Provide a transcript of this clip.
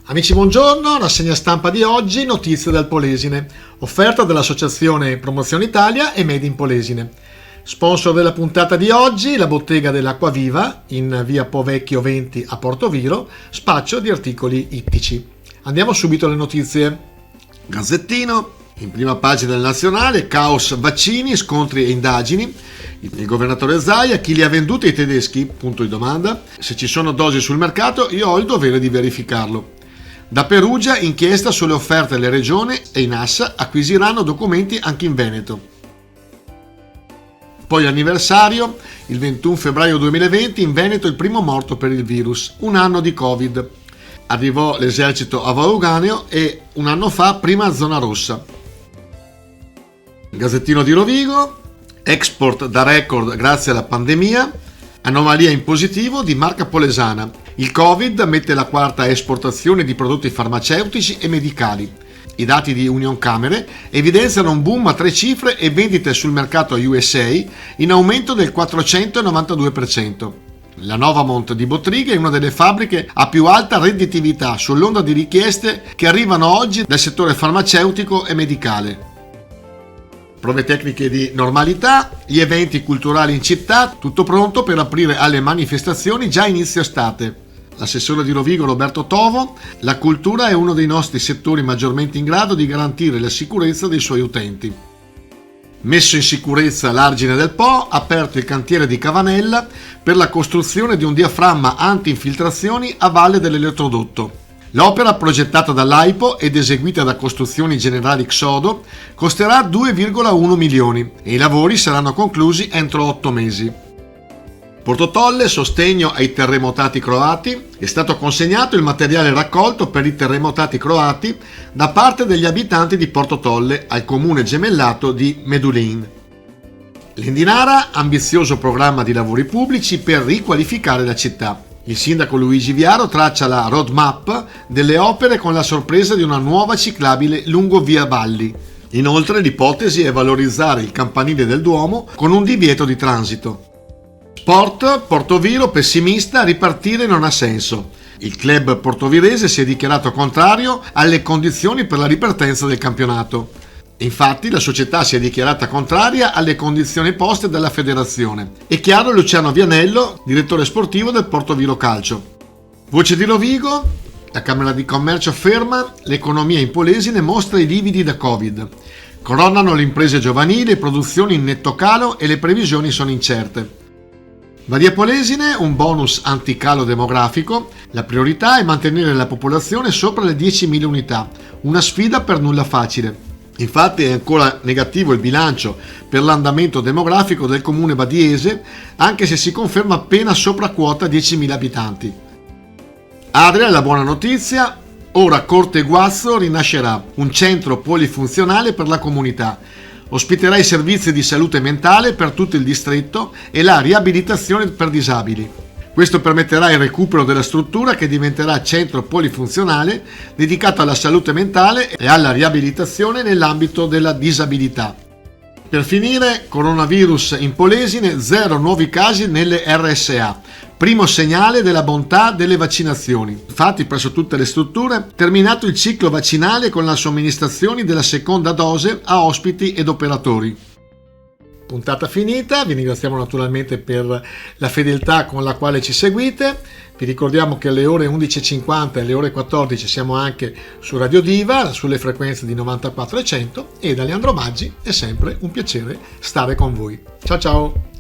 Amici, buongiorno, rassegna stampa di oggi, notizie dal Polesine, offerta dell'Associazione Promozione Italia e Made in Polesine. Sponsor della puntata di oggi, la bottega dell'Acquaviva, in via Po Vecchio 20 a Portoviro, spaccio di articoli ittici. Andiamo subito alle notizie. Gazzettino, in prima pagina del Nazionale, caos vaccini, scontri e indagini. Il governatore Zaia, chi li ha venduti ai tedeschi? Punto di domanda. Se ci sono dosi sul mercato, io ho il dovere di verificarlo. Da Perugia, inchiesta sulle offerte alle regioni e i NAS acquisiranno documenti anche in Veneto. Poi l'anniversario, il 21 febbraio 2020, in Veneto il primo morto per il virus, un anno di Covid. Arrivò l'esercito afgano e un anno fa prima zona rossa. Gazzettino di Rovigo, export da record grazie alla pandemia, anomalia in positivo di marca polesana. Il Covid mette la quarta esportazione di prodotti farmaceutici e medicali. I dati di Unioncamere evidenziano un boom a 3 cifre e vendite sul mercato USA in aumento del 492%. La Novamont di Bottrighe è una delle fabbriche a più alta redditività sull'onda di richieste che arrivano oggi dal settore farmaceutico e medicale. Prove tecniche di normalità, gli eventi culturali in città, tutto pronto per aprire alle manifestazioni già inizio estate. L'assessore di Rovigo Roberto Tovo, la cultura è uno dei nostri settori maggiormente in grado di garantire la sicurezza dei suoi utenti. Messo in sicurezza l'Argine del Po, aperto il cantiere di Cavanella per la costruzione di un diaframma anti-infiltrazioni a valle dell'elettrodotto. L'opera, progettata dall'AIPO ed eseguita da Costruzioni Generali Xodo, costerà 2,1 milioni e i lavori saranno conclusi entro 8 mesi. Portotolle, sostegno ai terremotati croati. È stato consegnato il materiale raccolto per i terremotati croati da parte degli abitanti di Portotolle al comune gemellato di Medulin. L'Indinara, ambizioso programma di lavori pubblici per riqualificare la città. Il sindaco Luigi Viaro traccia la roadmap delle opere con la sorpresa di una nuova ciclabile lungo via Valli. Inoltre l'ipotesi è valorizzare il campanile del Duomo con un divieto di transito. Sport, Portoviro pessimista, ripartire non ha senso. Il club portovirese si è dichiarato contrario alle condizioni per la ripartenza del campionato. Infatti la società si è dichiarata contraria alle condizioni poste dalla federazione. È chiaro Luciano Vianello, direttore sportivo del Portoviro Calcio. Voce di Rovigo, la Camera di Commercio ferma, l'economia in Polesine mostra i lividi da Covid. Coronano le imprese giovanili, produzioni in netto calo e le previsioni sono incerte. Badia Polesine, un bonus anticalo demografico, la priorità è mantenere la popolazione sopra le 10.000 unità, una sfida per nulla facile. Infatti è ancora negativo il bilancio per l'andamento demografico del comune badiese, anche se si conferma appena sopra quota 10.000 abitanti. Adria, la buona notizia, ora Corte Guazzo rinascerà, un centro polifunzionale per la comunità. Ospiterà i servizi di salute mentale per tutto il distretto e la riabilitazione per disabili. Questo permetterà il recupero della struttura che diventerà centro polifunzionale dedicato alla salute mentale e alla riabilitazione nell'ambito della disabilità. Per finire, coronavirus in Polesine, 0 nuovi casi nelle RSA. Primo segnale della bontà delle vaccinazioni. Infatti, presso tutte le strutture, terminato il ciclo vaccinale con la somministrazione della seconda dose a ospiti ed operatori. Puntata finita, vi ringraziamo naturalmente per la fedeltà con la quale ci seguite. Vi ricordiamo che alle ore 11.50 e alle ore 14 siamo anche su Radio Diva, sulle frequenze di 94 e 100, e da Leandro Maggi è sempre un piacere stare con voi. Ciao ciao!